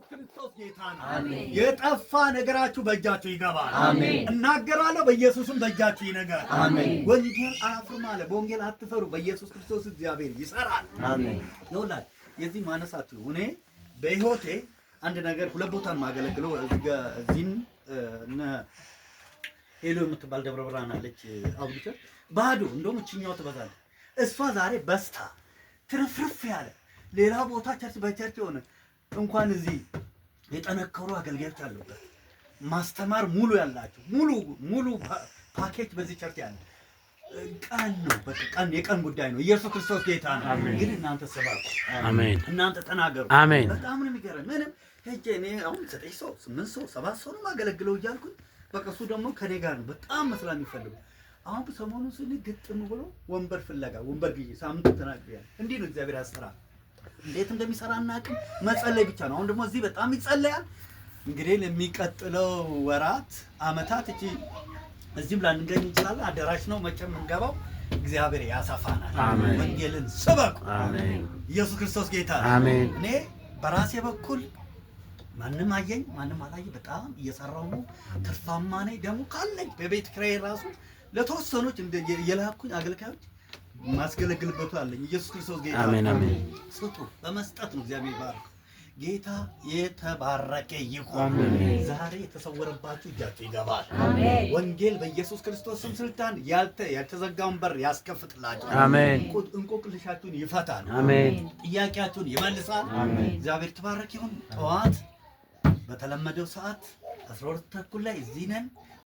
ክርስቶስ ጌታ ነው። የጠፋ ነገራችሁ በእጃችሁ ይገባል። እናገራለሁ፣ በኢየሱስም በእጃችሁ ይነጋል። ወንጌል አፍርም አለ። በወንጌል አትፈሩ፣ በኢየሱስ ክርስቶስ እግዚአብሔር ይሰራል። ይኸውላችሁ የዚህ ማነሳችሁ እኔ በህይወቴ አንድ ነገር ሁለት ቦታ ማገለግለው እዚህም እነ ሄሎ የምትባል ደብረ ብርሃን አለች አብዱተ ባዶ እንደውም እችኛው ትበዛለች። እሷ ዛሬ በስታ ትርፍርፍ ያለ ሌላ ቦታ ቸርች በቸርች ሆነ እንኳን እዚህ የጠነከሩ አገልጋዮች አሉበት ማስተማር ሙሉ ያላችሁ ሙሉ ፓኬጅ በዚህ ቸርች ያለ ቀን ነው። በቃ ቀን የቀን ጉዳይ ነው። ኢየሱስ ክርስቶስ ጌታ ነው። ግን እናንተ ሰባኩ፣ አሜን። እናንተ ተናገሩ፣ አሜን። በጣም ነው የሚገርም። ምንም ሄጄ እኔ አሁን 9 ሰው 8 ሰው 7 ሰው ነው ማገለግለው እያልኩኝ በቃ እሱ ደግሞ ከኔ ጋር ነው በጣም መስራት የሚፈልገው። አሁን ሰሞኑን ስል ግጥም ብሎ ወንበር ፍለጋ ወንበር ግዢ ሳምንት ተናግሬያለሁ። እንዲህ ነው እግዚአብሔር ያሰራል። እንዴት እንደሚሰራ እናቅም፣ መጸለይ ብቻ ነው። አሁን ደግሞ እዚህ በጣም ይጸለያል። እንግዲህ ለሚቀጥለው ወራት አመታት እቺ እዚህም ላንገኝ እንችላለን። አዳራሽ ነው መቼም እንገባው። እግዚአብሔር ያሰፋናል። ወንጌልን ስበኩ። አሜን። ኢየሱስ ክርስቶስ ጌታ ነው። አሜን። እኔ በራሴ በኩል ማንም አየኝ ማንም አላየ በጣም እየሰራው ነው። ትርፋማ ነኝ። ደግሞ ካለኝ በቤት ኪራይ ራሱ ለተወሰኑት እንደ የላኩኝ አገልጋዮች ማስገለግልበት አለኝ። ኢየሱስ ክርስቶስ ጌታ ነው። አሜን። አሜን። ስጡ፣ በመስጠት ነው እግዚአብሔር ይባርክ። ጌታ የተባረከ ይሁን። ዛሬ የተሰወረባችሁ እጃችሁ ይገባል። አሜን። ወንጌል በኢየሱስ ክርስቶስ ስም ስልጣን ያልተዘጋውን በር ያስከፍትላችሁ። አሜን። እንቆቅልሻችሁን ይፈታል። አሜን። ጥያቄያችሁን ይመልሳል። አሜን። እግዚአብሔር የተባረከ ይሁን። ጠዋት በተለመደው ሰዓት 12 ተኩል ላይ እዚህ ነን።